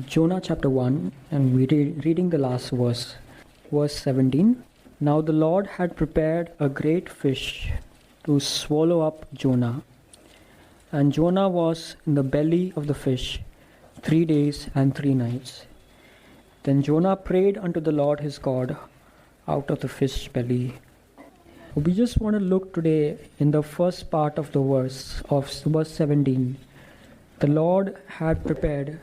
Jonah chapter 1, and we're reading the last verse, verse 17. Now the Lord had prepared a great fish to swallow up Jonah. And Jonah was in the belly of the fish 3 days and 3 nights. Then Jonah prayed unto the Lord his God out of the fish belly. We just want to look today in the first part of the verse 17. The Lord had prepared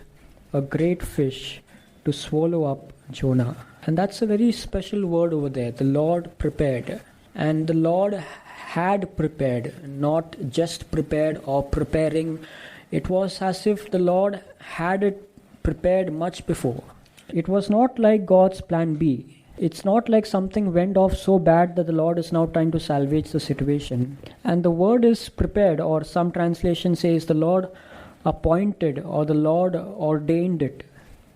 a great fish to swallow up Jonah. And that's a very special word over there. The Lord prepared. And the Lord had prepared, not just prepared or preparing. It was as if the Lord had it prepared much before. It was not like God's plan B. It's not like something went off so bad that the Lord is now trying to salvage the situation. And the word is prepared, or some translation says the Lord appointed or the Lord ordained it.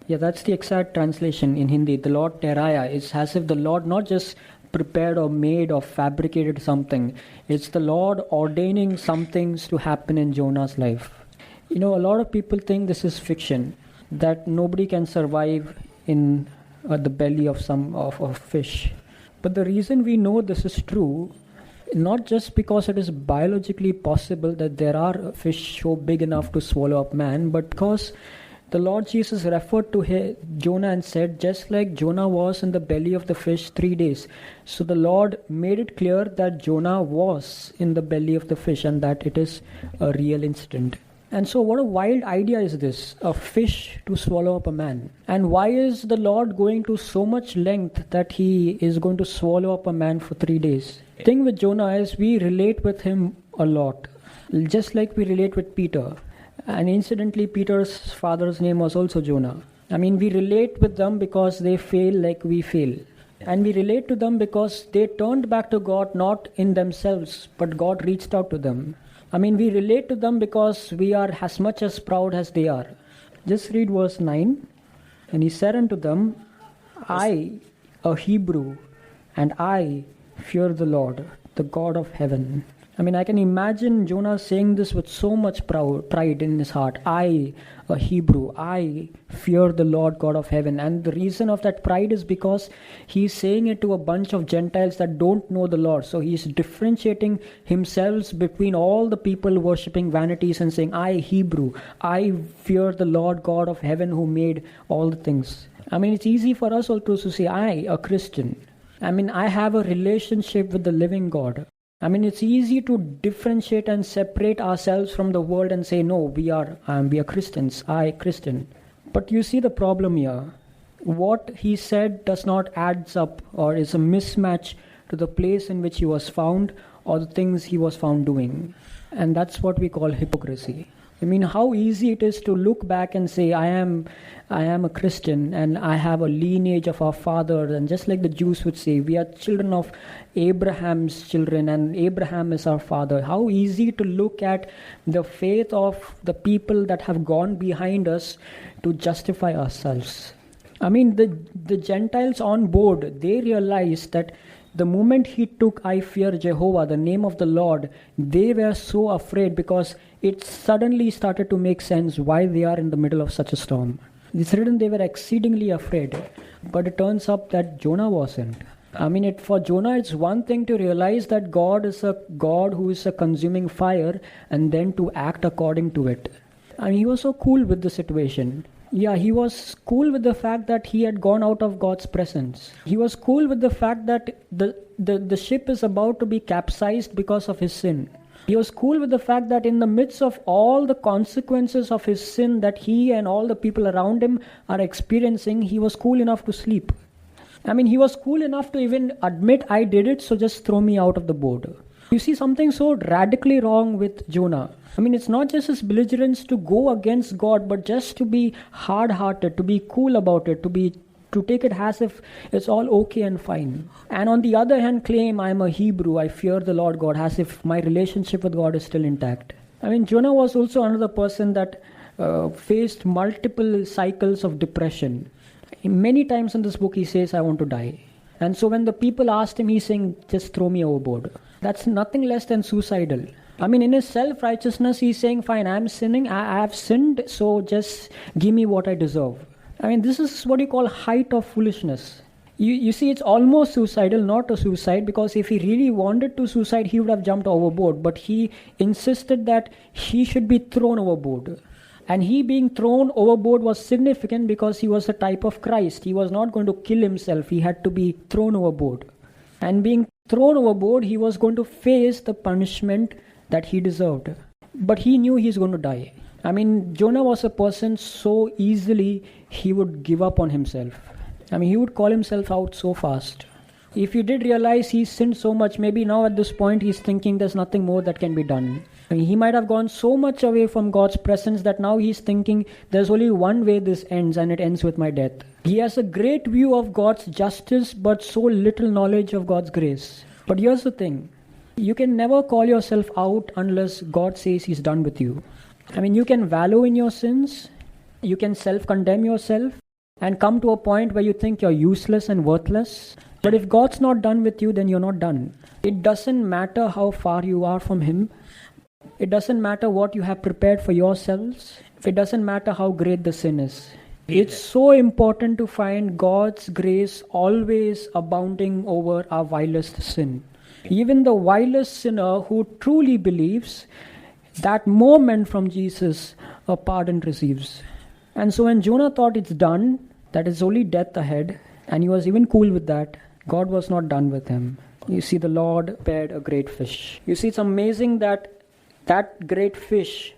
Yeah, that's the exact translation in Hindi. The Lord Tehraya. It's as if the Lord not just prepared or made or fabricated something. It's the Lord ordaining some things to happen in Jonah's life. You know, a lot of people think this is fiction, that nobody can survive in the belly of a fish. But the reason we know this is true, not just because it is biologically possible that there are fish so big enough to swallow up man, but because the Lord Jesus referred to Jonah and said, just like Jonah was in the belly of the fish 3 days. So the Lord made it clear that Jonah was in the belly of the fish and that it is a real incident. And so what a wild idea is this, a fish to swallow up a man. And why is the Lord going to so much length that he is going to swallow up a man for 3 days? The thing with Jonah is we relate with him a lot, just like we relate with Peter. And incidentally, Peter's father's name was also Jonah. I mean, we relate with them because they fail like we fail. And we relate to them because they turned back to God, not in themselves, but God reached out to them. I mean, we relate to them because we are as much as proud as they are. Just read verse 9. And he said unto them, I, a Hebrew, and I fear the Lord, the God of heaven. I mean, I can imagine Jonah saying this with so much pride in his heart. I, a Hebrew, I fear the Lord God of heaven. And the reason of that pride is because he's saying it to a bunch of Gentiles that don't know the Lord. So he's differentiating himself between all the people worshipping vanities and saying, I, Hebrew, I fear the Lord God of heaven who made all the things. I mean, it's easy for us also to say, I, a Christian. I mean, I have a relationship with the living God. I mean, it's easy to differentiate and separate ourselves from the world and say, no, we are Christians, I, Christian. But you see the problem here. What he said does not adds up or is a mismatch to the place in which he was found or the things he was found doing. And that's what we call hypocrisy. I mean, how easy it is to look back and say, I am a Christian and I have a lineage of our fathers. And just like the Jews would say, we are children of Abraham's children and Abraham is our father. How easy to look at the faith of the people that have gone behind us to justify ourselves. I mean, the Gentiles on board, they realized that the moment he took, I fear Jehovah, the name of the Lord, they were so afraid because it suddenly started to make sense why they are in the middle of such a storm. It's written they were exceedingly afraid. But it turns up that Jonah wasn't. I mean, for Jonah, it's one thing to realize that God is a God who is a consuming fire and then to act according to it. I mean, he was so cool with the situation. Yeah, he was cool with the fact that he had gone out of God's presence. He was cool with the fact that the ship is about to be capsized because of his sin. He was cool with the fact that in the midst of all the consequences of his sin that he and all the people around him are experiencing, he was cool enough to sleep. I mean, he was cool enough to even admit, I did it, so just throw me out of the boat. You see something so radically wrong with Jonah. I mean, it's not just his belligerence to go against God, but just to be hard-hearted, to be cool about it, to take it as if it's all okay and fine. And on the other hand, claim I'm a Hebrew, I fear the Lord God, as if my relationship with God is still intact. I mean, Jonah was also another person that faced multiple cycles of depression. Many times in this book, he says, I want to die. And so when the people asked him, he's saying, just throw me overboard. That's nothing less than suicidal. I mean, in his self-righteousness, he's saying, fine, I'm sinning, I have sinned, so just give me what I deserve. I mean, this is what you call height of foolishness. You see, it's almost suicidal, not a suicide, because if he really wanted to suicide, he would have jumped overboard. But he insisted that he should be thrown overboard. And he being thrown overboard was significant because he was a type of Christ. He was not going to kill himself. He had to be thrown overboard. And being thrown overboard, he was going to face the punishment that he deserved. But he knew he's going to die. I mean, Jonah was a person so easily he would give up on himself. I mean, he would call himself out so fast. If he did realize he sinned so much, maybe now at this point he's thinking there's nothing more that can be done. I mean, he might have gone so much away from God's presence that now he's thinking there's only one way this ends, and it ends with my death. He has a great view of God's justice but so little knowledge of God's grace. But here's the thing. You can never call yourself out unless God says he's done with you. I mean, you can wallow in your sins, you can self-condemn yourself, and come to a point where you think you're useless and worthless. But if God's not done with you, then you're not done. It doesn't matter how far you are from Him. It doesn't matter what you have prepared for yourselves. It doesn't matter how great the sin is. It's so important to find God's grace always abounding over our vilest sin. Even the vilest sinner who truly believes, that moment from Jesus, a pardon receives. And so when Jonah thought it's done, that is only death ahead, and he was even cool with that, God was not done with him. You see, the Lord prepared a great fish. You see, it's amazing that that great fish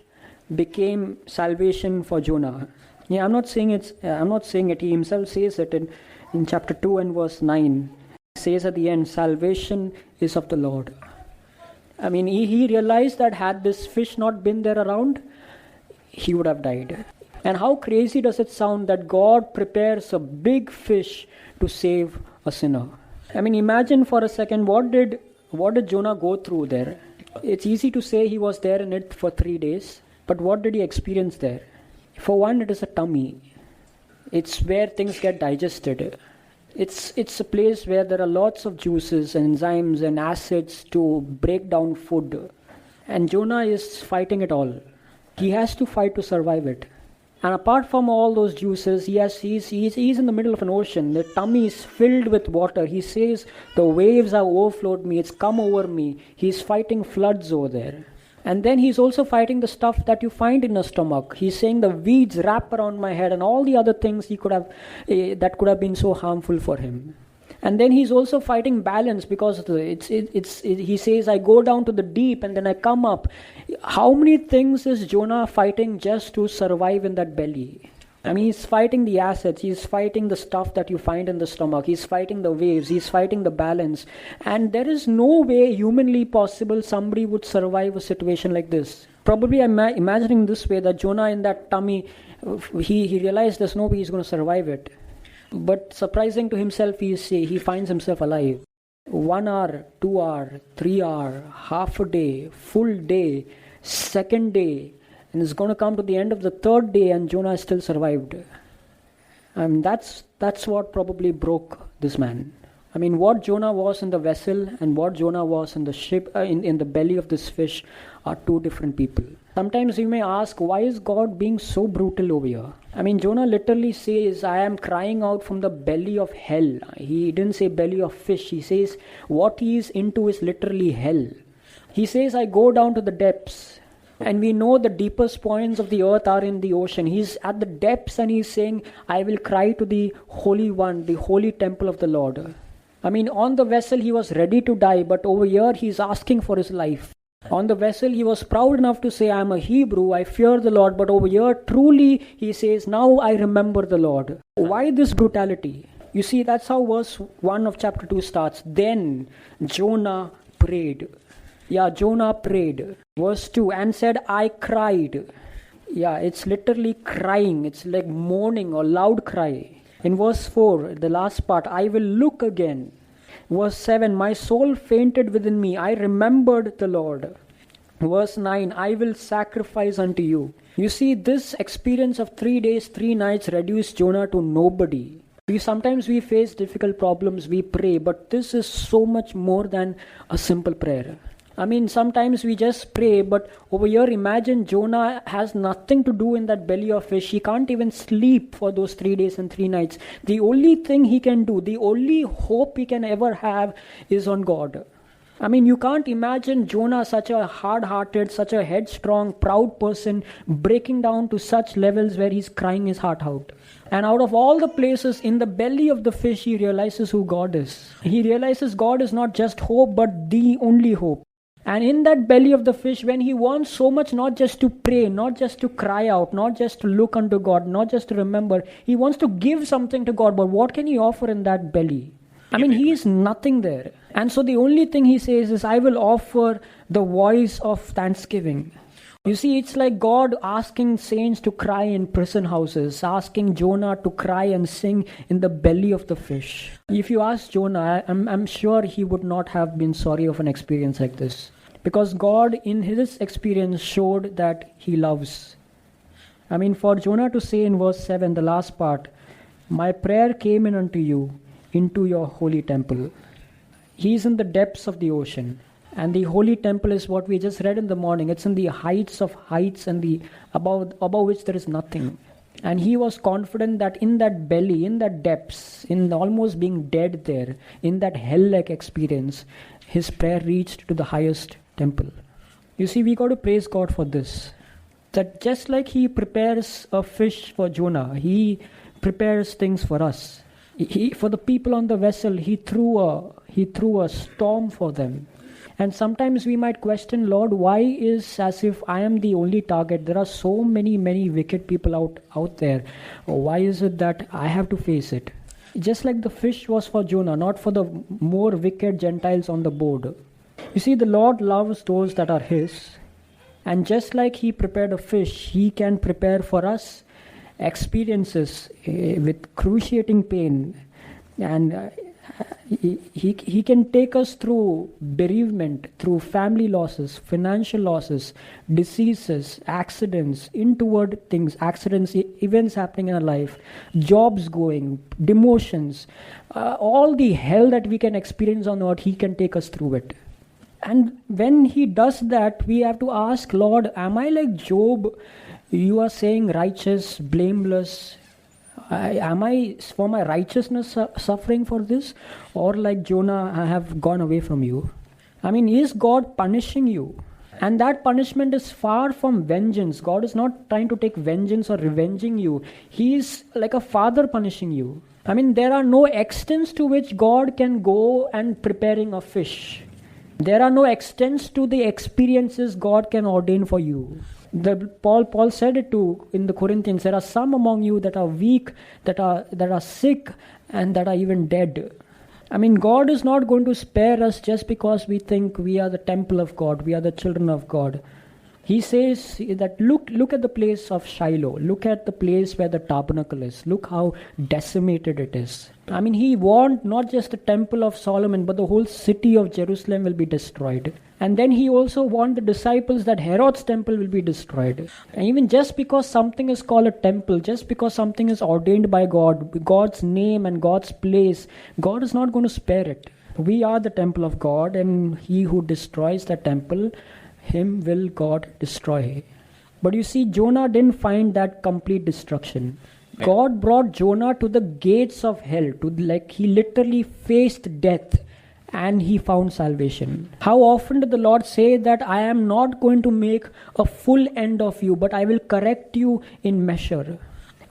became salvation for Jonah. Yeah, I'm not saying it. He himself says it in chapter 2 and verse 9. He says at the end, salvation is of the Lord. I mean, he realized that had this fish not been there around, he would have died. And how crazy does it sound that God prepares a big fish to save a sinner? I mean, imagine for a second, what did Jonah go through there? It's easy to say he was there in it for 3 days, but what did he experience there? For one, it is a tummy. It's where things get digested. It's a place where there are lots of juices and enzymes and acids to break down food. And Jonah is fighting it all. He has to fight to survive it. And apart from all those juices, he's in the middle of an ocean. The tummy is filled with water. He says, the waves have overflowed me. It's come over me. He's fighting floods over there. And then he's also fighting the stuff that you find in a stomach. He's saying the weeds wrap around my head and all the other things that could have been so harmful for him. And then he's also fighting balance because he says, I go down to the deep and then I come up. How many things is Jonah fighting just to survive in that belly? I mean, he's fighting the acids, he's fighting the stuff that you find in the stomach, he's fighting the waves, he's fighting the balance. And there is no way humanly possible somebody would survive a situation like this. Probably I'm imagining this way, that Jonah in that tummy, he realized there's no way he's going to survive it. But surprising to himself, he finds himself alive. 1 hour, 2 hour, 3 hour, half a day, full day, second day, and it's going to come to the end of the third day and Jonah is still survived. And that's what probably broke this man. I mean, what Jonah was in the vessel and what Jonah was in the ship, in the belly of this fish are two different people. Sometimes you may ask, why is God being so brutal over here? I mean, Jonah literally says, I am crying out from the belly of hell. He didn't say belly of fish. He says what he is into is literally hell. He says, I go down to the depths. And we know the deepest points of the earth are in the ocean. He's at the depths and he's saying, I will cry to the Holy One, the holy temple of the Lord. I mean, on the vessel he was ready to die, but over here he's asking for his life. On the vessel he was proud enough to say, I am a Hebrew, I fear the Lord, but over here truly he says, now I remember the Lord. Why this brutality? You see, that's how verse 1 of chapter 2 starts. Then Jonah prayed. Yeah, Jonah prayed. Verse 2, and said, I cried. Yeah, it's literally crying. It's like mourning or loud cry. In verse 4, the last part, I will look again. Verse 7, my soul fainted within me. I remembered the Lord. Verse 9, I will sacrifice unto you. You see, this experience of 3 days, 3 nights reduced Jonah to nobody. Sometimes we face difficult problems, we pray, but this is so much more than a simple prayer. I mean, sometimes we just pray, but over here, imagine Jonah has nothing to do in that belly of fish. He can't even sleep for those 3 days and 3 nights. The only thing he can do, the only hope he can ever have is on God. I mean, you can't imagine Jonah, such a hard-hearted, such a headstrong, proud person, breaking down to such levels where he's crying his heart out. And out of all the places, in the belly of the fish, he realizes who God is. He realizes God is not just hope, but the only hope. And in that belly of the fish, when he wants so much not just to pray, not just to cry out, not just to look unto God, not just to remember, he wants to give something to God. But what can he offer in that belly? I mean, he is nothing there. And so the only thing he says is, I will offer the voice of thanksgiving. You see, it's like God asking saints to cry in prison houses, asking Jonah to cry and sing in the belly of the fish. If you ask Jonah, I'm sure he would not have been sorry of an experience like this. Because God in his experience showed that he loves. I mean, for Jonah to say in verse 7, the last part, my prayer came in unto you, into your holy temple. He is in the depths of the ocean. And the holy temple is what we just read in the morning. It's in the heights of heights and the above which there is nothing. And he was confident that in that belly, in that depths, in almost being dead there, in that hell-like experience, his prayer reached to the highest temple. You see, we got to praise God for this. That just like he prepares a fish for Jonah, he prepares things for us. For the people on the vessel, he threw a storm for them. And sometimes we might question, Lord, why is as if I am the only target? There are so many wicked people out there. Why is it that I have to face it? Just like the fish was for Jonah, not for the more wicked Gentiles on the board. You see, the Lord loves those that are his. And just like he prepared a fish, he can prepare for us experiences with cruciating pain. And he can take us through bereavement, through family losses, financial losses, diseases, accidents, untoward things, accidents, events happening in our life, jobs going, demotions, all the hell that we can experience on earth, he can take us through it. And when he does that, we have to ask, Lord, am I like Job? You are saying righteous, blameless. Am I for my righteousness suffering for this? Or like Jonah, I have gone away from you? I mean, is God punishing you? And that punishment is far from vengeance. God is not trying to take vengeance or revenging you. He is like a father punishing you. I mean, there are no extents to which God can go and preparing a fish. There are no extents to the experiences God can ordain for you. Paul said it too in the Corinthians. There are some among you that are weak, that are sick, and that are even dead. I mean, God is not going to spare us just because we think we are the temple of God, we are the children of God. He says that look at the place of Shiloh. Look at the place where the tabernacle is. Look how decimated it is. I mean, he warned not just the temple of Solomon, but the whole city of Jerusalem will be destroyed. And then he also warned the disciples that Herod's temple will be destroyed. And even just because something is called a temple, just because something is ordained by God, God's name and God's place, God is not going to spare it. We are the temple of God, and he who destroys the temple, him will God destroy. But you see, Jonah didn't find that complete destruction. God brought Jonah to the gates of hell, he literally faced death, and he found salvation. How often did the Lord say that I am not going to make a full end of you, but I will correct you in measure?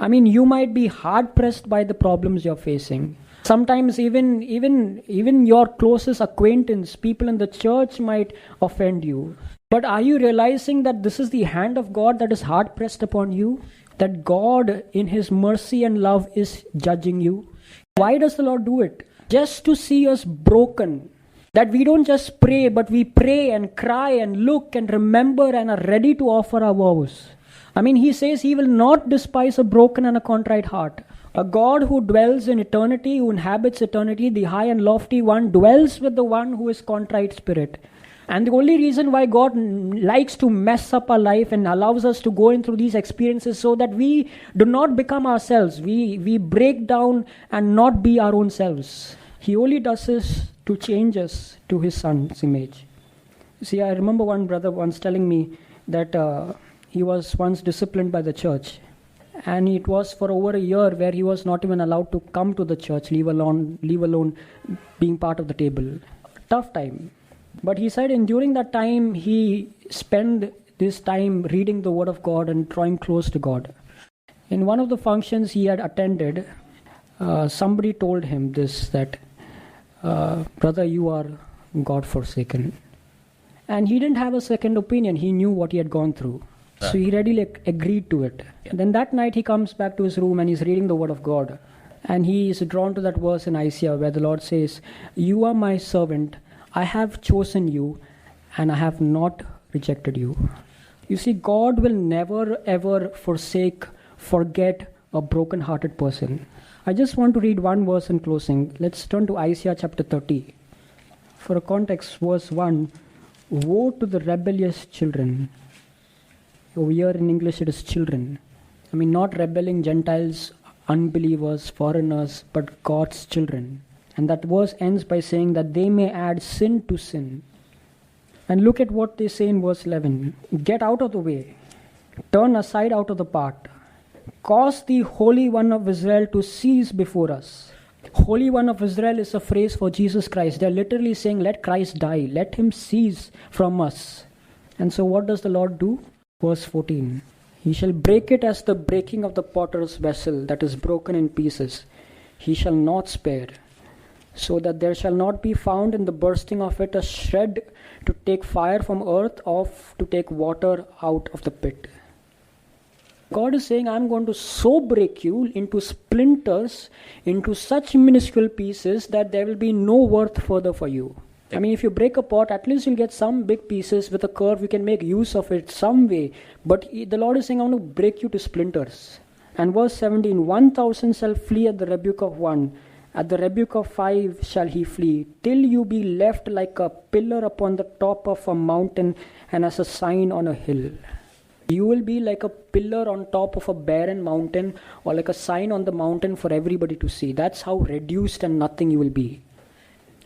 I mean, you might be hard pressed by the problems you're facing. Sometimes even your closest acquaintance, people in the church might offend you. But are you realizing that this is the hand of God that is hard pressed upon you? That God in his mercy and love is judging you? Why does the Lord do it? Just to see us broken. That we don't just pray, but we pray and cry and look and remember and are ready to offer our vows. I mean, he says he will not despise a broken and a contrite heart. A God who dwells in eternity, who inhabits eternity, the high and lofty one, dwells with the one who is contrite spirit. And the only reason why God likes to mess up our life and allows us to go in through these experiences so that we do not become ourselves. We break down and not be our own selves. He only does this to change us to his son's image. See, I remember one brother once telling me that he was once disciplined by the church, and it was for over a year where he was not even allowed to come to the church, leave alone being part of the table. Tough time. But he said, and during that time, he spent this time reading the Word of God and drawing close to God. In one of the functions he had attended, somebody told him this, that, brother, you are God-forsaken. And he didn't have a second opinion. He knew what he had gone through. So he readily agreed to it. Yeah. Then that night he comes back to his room and he's reading the Word of God. And he is drawn to that verse in Isaiah where the Lord says, "You are my servant. I have chosen you and I have not rejected you." You see, God will never ever forget a broken-hearted person. I just want to read one verse in closing. Let's turn to Isaiah chapter 30. For a context, verse 1, "Woe to the rebellious children." Over here in English it is children. I mean, not rebelling Gentiles, unbelievers, foreigners, but God's children. And that verse ends by saying that they may add sin to sin. And look at what they say in verse 11. "Get out of the way. Turn aside out of the path. Cause the Holy One of Israel to cease before us." Holy One of Israel is a phrase for Jesus Christ. They're literally saying, let Christ die. Let him cease from us. And so what does the Lord do? Verse 14. "He shall break it as the breaking of the potter's vessel that is broken in pieces. He shall not spare, so that there shall not be found in the bursting of it a shred to take fire from earth or to take water out of the pit." God is saying, I'm going to so break you into splinters, into such minuscule pieces that there will be no worth further for you. I mean, if you break a pot, at least you'll get some big pieces with a curve. You can make use of it some way. But the Lord is saying, I'm going to break you to splinters. And verse 17, 1,000 shall flee at the rebuke of one. At the rebuke of 5 shall he flee, till you be left like a pillar upon the top of a mountain and as a sign on a hill. You will be like a pillar on top of a barren mountain, or like a sign on the mountain for everybody to see. That's how reduced and nothing you will be.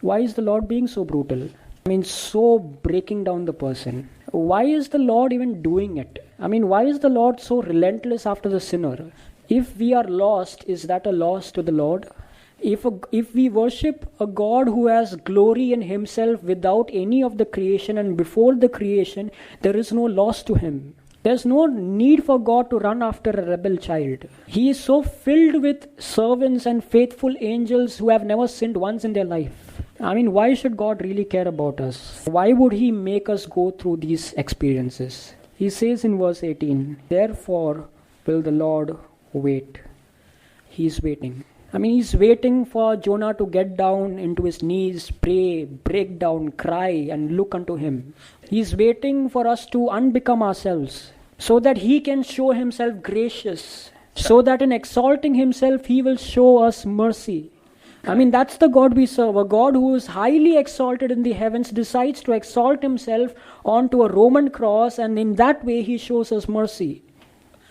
Why is the Lord being so brutal? I mean, so breaking down the person. Why is the Lord even doing it? I mean, why is the Lord so relentless after the sinner? If we are lost, is that a loss to the Lord? If we worship a God who has glory in himself without any of the creation and before the creation, there is no loss to him. There's no need for God to run after a rebel child. He is so filled with servants and faithful angels who have never sinned once in their life. I mean, why should God really care about us? Why would he make us go through these experiences? He says in verse 18, "Therefore will the Lord wait." He's waiting. I mean, he's waiting for Jonah to get down into his knees, pray, break down, cry, and look unto him. He's waiting for us to unbecome ourselves, so that he can show himself gracious, so that in exalting himself, he will show us mercy. I mean, that's the God we serve. A God who is highly exalted in the heavens decides to exalt himself onto a Roman cross, and in that way, he shows us mercy.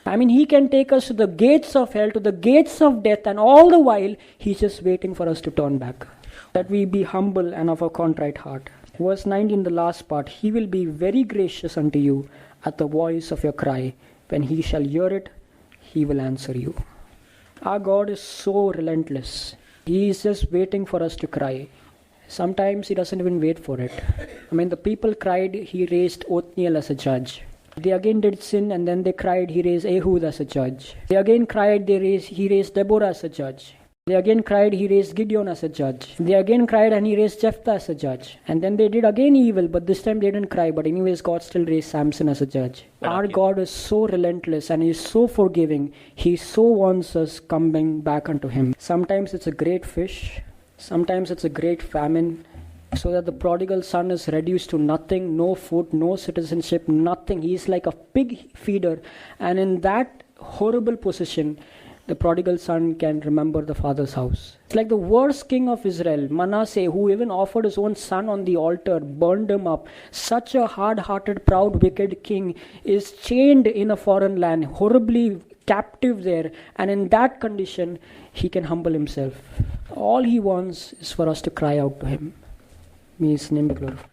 I mean, he can take us to the gates of hell, to the gates of death, and all the while, he's just waiting for us to turn back. That we be humble and of a contrite heart. Verse 19, the last part, "He will be very gracious unto you at the voice of your cry. When he shall hear it, he will answer you." Our God is so relentless. He is just waiting for us to cry. Sometimes he doesn't even wait for it. I mean, the people cried, he raised Othniel as a judge. They again did sin, and then they cried, he raised Ehud as a judge. They again cried, he raised Deborah as a judge. They again cried, he raised Gideon as a judge. They again cried, and he raised Jephthah as a judge. And then they did again evil, but this time they didn't cry. But anyways, God still raised Samson as a judge. Our God is so relentless, and he is so forgiving. He so wants us coming back unto him. Sometimes it's a great fish. Sometimes it's a great famine. So that the prodigal son is reduced to nothing, no food, no citizenship, nothing. He is like a pig feeder. And in that horrible position, the prodigal son can remember the father's house. It's like the worst king of Israel, Manasseh, who even offered his own son on the altar, burned him up. Such a hard-hearted, proud, wicked king is chained in a foreign land, horribly captive there. And in that condition, he can humble himself. All he wants is for us to cry out to him. May his name be glorified.